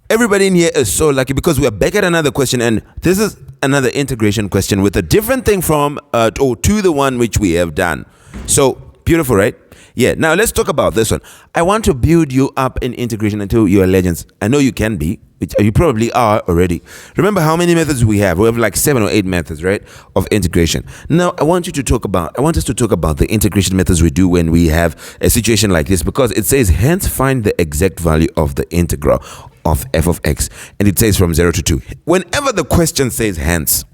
Everybody in here is so lucky because we are back at another question, and this is another integration question with a different thing from or to the one which we have done. So beautiful, right? Yeah. Now let's talk about this one. I want to build you up in integration until you are legends. I know you can be, which you probably are already. Remember how many methods we have? We have like 7 or 8 methods, right, of integration. Now I want us to talk about the integration methods we do when we have a situation like this, because it says hence find the exact value of the integral of f of x, and it says from 0 to 2. Whenever the question says hence,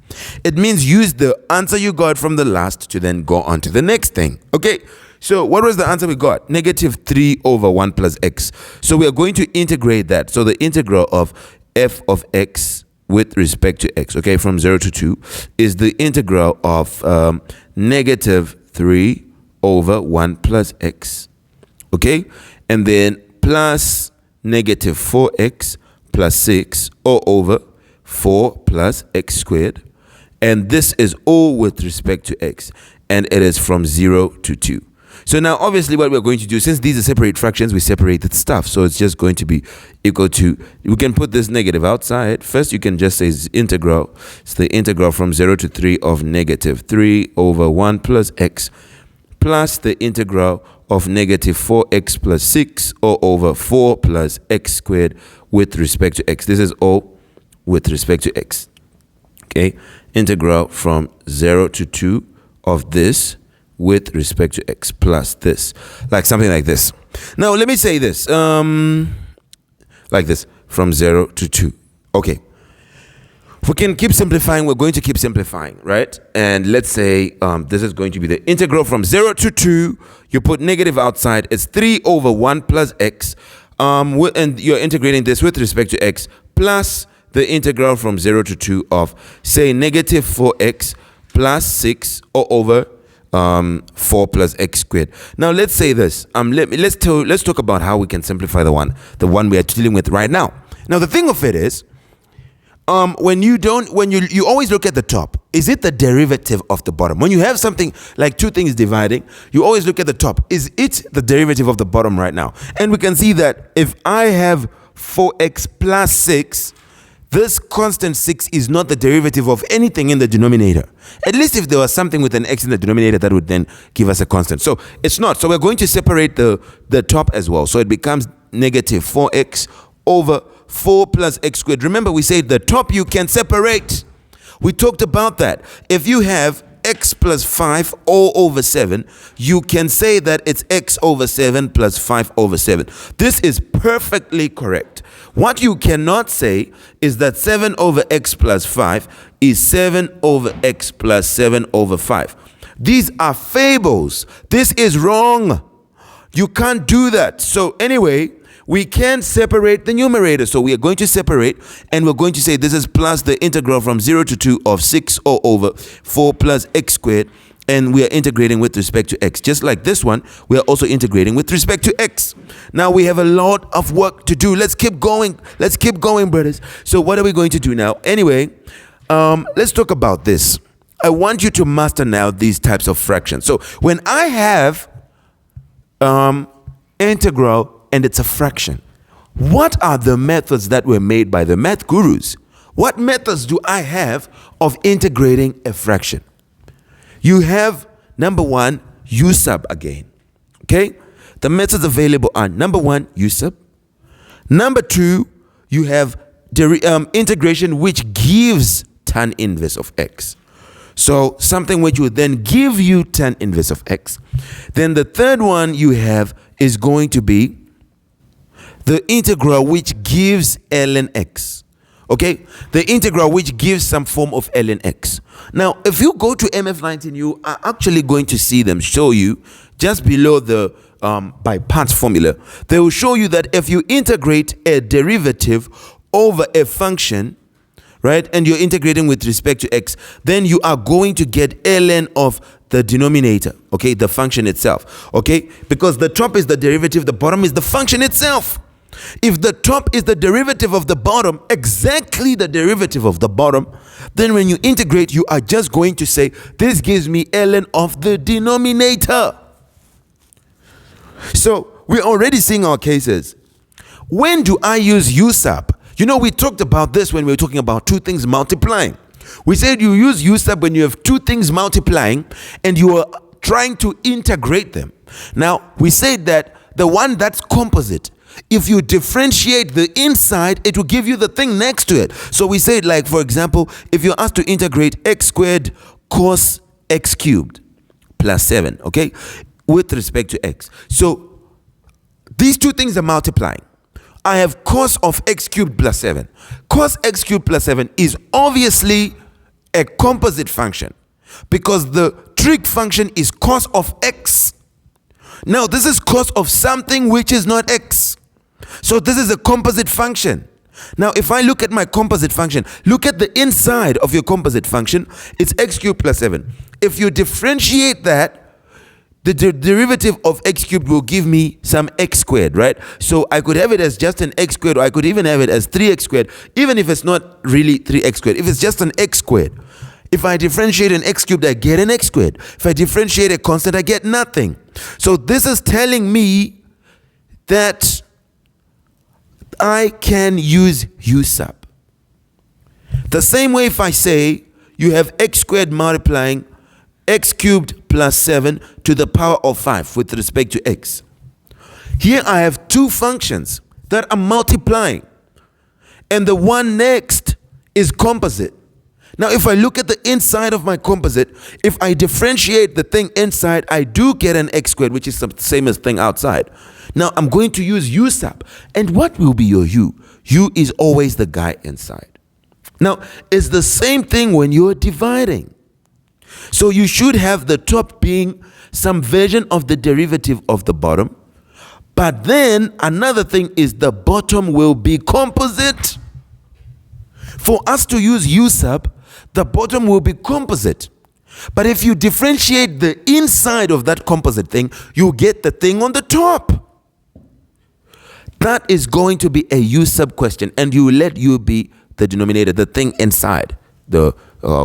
it means use the answer you got from the last to then go on to the next thing. Okay, so what was the answer we got? Negative 3 over 1 plus x. So we are going to integrate that. So the integral of f of x with respect to x, okay, from 0 to 2 is the integral of negative 3 over 1 plus x, okay, and then plus negative 4x plus 6 all over 4 plus x squared, and this is all with respect to x, and it is from 0 to 2. So now obviously what we're going to do, since these are separate fractions, we separated stuff, so it's just going to be equal to, we can put this negative outside. First you can just say integral, it's the integral from 0 to 3 of negative 3 over 1 plus x plus the integral of negative 4x plus 6 all over 4 plus x squared with respect to x. This is all with respect to x. Okay, integral from 0 to 2 of this with respect to x plus this, like something like this. Now let me say this, like this, from 0 to 2. Okay, if we can keep simplifying, we're going to keep simplifying, right? And let's say this is going to be the integral from 0 to 2. You put negative outside, it's 3 over 1 plus x, and you're integrating this with respect to x, plus the integral from 0 to 2 of, say, negative 4x plus 6 all over 4 plus x squared. Now let's say this. Let's talk about how we can simplify the one we are dealing with right now. Now the thing of it is, when you always look at the top, is it the derivative of the bottom? When you have something like two things dividing, you always look at the top. Is it the derivative of the bottom right now? And we can see that if I have 4x plus 6, this constant 6 is not the derivative of anything in the denominator. At least if there was something with an x in the denominator, that would then give us a constant. So it's not. So we're going to separate the top as well. So it becomes negative 4x over 4 plus x squared. Remember, we said the top you can separate. We talked about that. If you have x plus 5 all over 7, you can say that it's x over 7 plus 5 over 7. This is perfectly correct. What you cannot say is that 7 over x plus 5 is 7 over x plus 7 over 5. These are fables. This is wrong. You can't do that. So anyway, we can separate the numerator. So we are going to separate, and we're going to say this is plus the integral from 0 to 2 of 6 all over 4 plus x squared, and we are integrating with respect to x. Just like this one, we are also integrating with respect to x. Now we have a lot of work to do. Let's keep going. Let's keep going, brothers. So what are we going to do now? Anyway, let's talk about this. I want you to master now these types of fractions. So when I have integral and it's a fraction, what are the methods that were made by the math gurus? What methods do I have of integrating a fraction? You have, number one, u sub again. Okay? The methods available are, number one, u sub. Number two, you have integration which gives tan inverse of x. So something which would then give you tan inverse of x. Then the third one you have is going to be the integral which gives ln x. Okay, the integral which gives some form of ln x. Now, if you go to MF19, you are actually going to see them show you just below the by parts formula. They will show you that if you integrate a derivative over a function, right, and you're integrating with respect to x, then you are going to get ln of the denominator, okay, the function itself, okay, because the top is the derivative, the bottom is the function itself. If the top is the derivative of the bottom, exactly the derivative of the bottom, then when you integrate, you are just going to say, this gives me ln of the denominator. So we're already seeing our cases. When do I use u sub? You know, we talked about this when we were talking about two things multiplying. We said you use u sub when you have two things multiplying and you are trying to integrate them. Now, we said that the one that's composite, if you differentiate the inside, it will give you the thing next to it. So we said, like, for example, if you're asked to integrate x squared cos x cubed plus 7, okay, with respect to x. So these two things are multiplying. I have cos of x cubed plus 7. Cos x cubed plus 7 is obviously a composite function because the trig function is cos of x. Now, this is cos of something which is not x. So this is a composite function. Now, if I look at my composite function, look at the inside of your composite function. It's x cubed plus 7. If you differentiate that, the derivative of x cubed will give me some x squared, right? So I could have it as just an x squared, or I could even have it as 3x squared, even if it's not really 3x squared. If it's just an x squared. If I differentiate an x cubed, I get an x squared. If I differentiate a constant, I get nothing. So this is telling me that I can use u sub. The same way if I say you have x squared multiplying x cubed plus 7 to the power of 5 with respect to x. Here I have two functions that are multiplying, and the one next is composite. Now, if I look at the inside of my composite, if I differentiate the thing inside, I do get an x squared, which is the same as thing outside. Now, I'm going to use u sub. And what will be your u? U is always the guy inside. Now, it's the same thing when you're dividing. So you should have the top being some version of the derivative of the bottom. But then another thing is the bottom will be composite. For us to use u sub, the bottom will be composite. But if you differentiate the inside of that composite thing, you get the thing on the top. That is going to be a u sub question, and you let u be the denominator, the thing inside the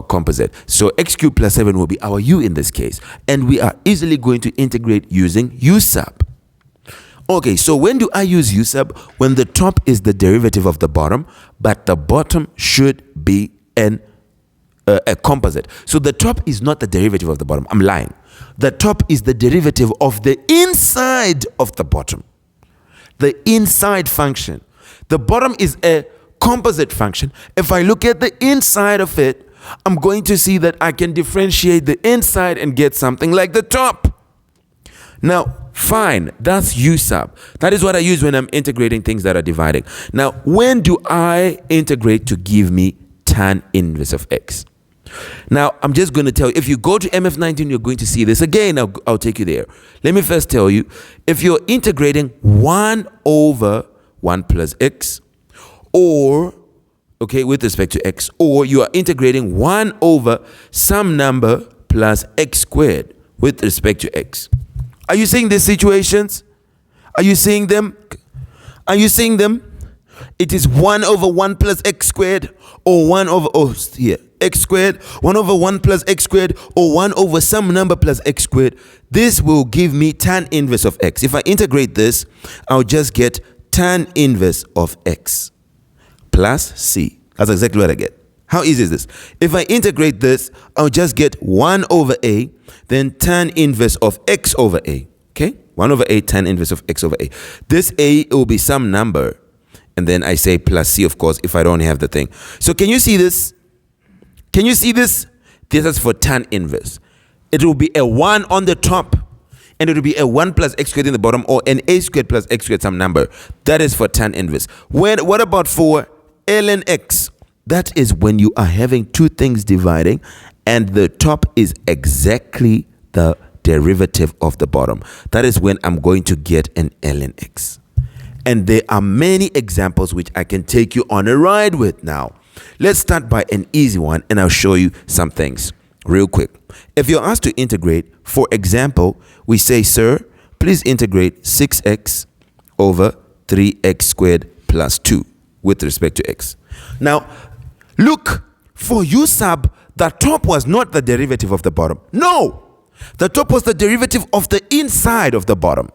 composite. So x cubed plus 7 will be our u in this case, and we are easily going to integrate using u sub. Okay, so when do I use u sub? When the top is the derivative of the bottom, but the bottom should be a composite. So the top is not the derivative of the bottom. I'm lying. The top is the derivative of the inside of the bottom. The inside function. The bottom is a composite function. If I look at the inside of it, I'm going to see that I can differentiate the inside and get something like the top. Now, fine, that's u sub. That is what I use when I'm integrating things that are dividing. Now, when do I integrate to give me tan inverse of x? Now, I'm just going to tell you, if you go to MF19, you're going to see this again. I'll take you there. Let me first tell you, if you're integrating 1 over 1 plus x, or, okay, with respect to x, or you are integrating 1 over some number plus x squared with respect to x. Are you seeing these situations? Are you seeing them? Are you seeing them? It is 1 over 1 plus x squared, or 1 over, here, x squared, 1 over 1 plus x squared, or 1 over some number plus x squared. This will give me tan inverse of x. If I integrate this, I'll just get tan inverse of x plus c. That's exactly what I get. How easy is this? If I integrate this, I'll just get 1 over a, then tan inverse of x over a. Okay? 1 over a, tan inverse of x over a. This a will be some number. And then I say plus c, of course, if I don't have the thing. So can you see this? Can you see this? This is for tan inverse. It will be a 1 on the top, and it will be a 1 plus x squared in the bottom, or an a squared plus x squared some number. That is for tan inverse. What about for ln x? That is when you are having two things dividing, and the top is exactly the derivative of the bottom. That is when I'm going to get an ln x. And there are many examples which I can take you on a ride with now. Let's start by an easy one, and I'll show you some things real quick. If you're asked to integrate, for example, we say, sir, please integrate 6x over 3x squared plus 2 with respect to x. Now, look, for u sub, the top was not the derivative of the bottom. No, the top was the derivative of the inside of the bottom.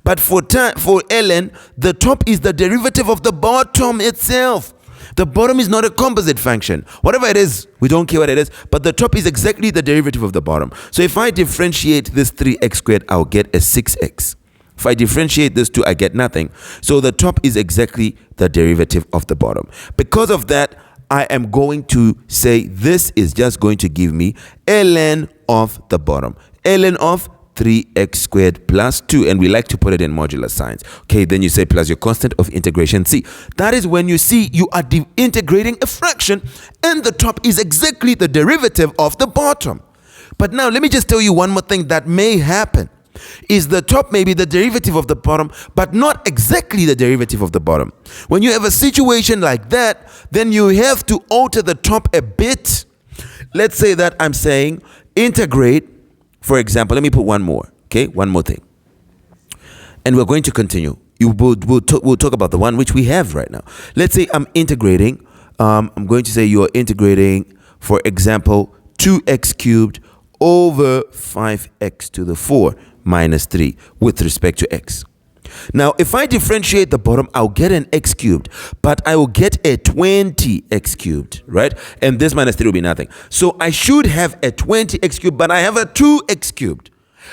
But for ln, the top is the derivative of the bottom itself. The bottom is not a composite function. Whatever it is, we don't care what it is, but the top is exactly the derivative of the bottom. So if I differentiate this 3x squared, I'll get a 6x. If I differentiate this 2, I get nothing. So the top is exactly the derivative of the bottom. Because of that, I am going to say this is just going to give me ln of the bottom. Ln of 3x squared plus 2, and we like to put it in modular signs. Okay, then you say plus your constant of integration c. That is when you see you are integrating a fraction and the top is exactly the derivative of the bottom. But now let me just tell you one more thing that may happen. Is the top may be the derivative of the bottom, but not exactly the derivative of the bottom. When you have a situation like that, then you have to alter the top a bit. Let's say that I'm saying integrate. For example, let me put one more, okay? One more thing. And we're going to continue. We'll talk about the one which we have right now. Let's say I'm integrating. I'm going to say you are integrating, for example, 2x cubed over 5x to the 4 minus 3 with respect to x. Now, if I differentiate the bottom, I'll get an x cubed, but I will get a 20x cubed, right? And this minus 3 will be nothing. So I should have a 20x cubed, but I have a 2x cubed.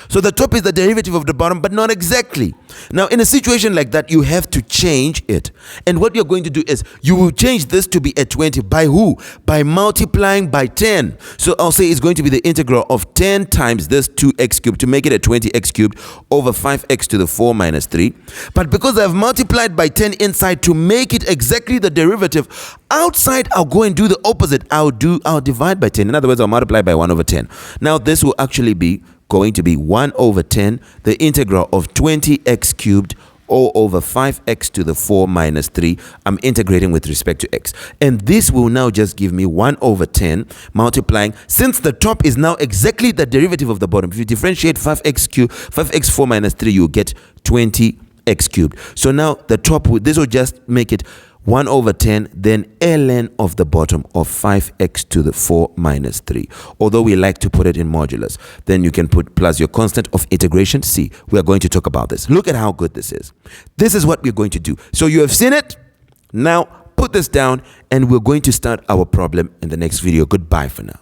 So the top is the derivative of the bottom, but not exactly. Now, in a situation like that, you have to change it. And what you're going to do is you will change this to be a 20 by who? By multiplying by 10. So I'll say it's going to be the integral of 10 times this 2x cubed to make it a 20x cubed over 5x to the 4 minus 3. But because I've multiplied by 10 inside to make it exactly the derivative, outside I'll go and do the opposite. I'll divide by 10. In other words, I'll multiply by 1 over 10. Now, this will actually be going to be 1 over 10, the integral of 20x cubed all over 5x to the 4 minus 3. I'm integrating with respect to x. And this will now just give me 1 over 10 multiplying. Since the top is now exactly the derivative of the bottom, if you differentiate 5x cubed, 5x 4 minus 3, you get 20x cubed. So now the top, this will just make it 1 over 10, then ln of the bottom of 5x to the 4 minus 3. Although we like to put it in modulus, then you can put plus your constant of integration c. We are going to talk about this. Look at how good this is. This is what we're going to do. So you have seen it. Now put this down, and we're going to start our problem in the next video. Goodbye for now.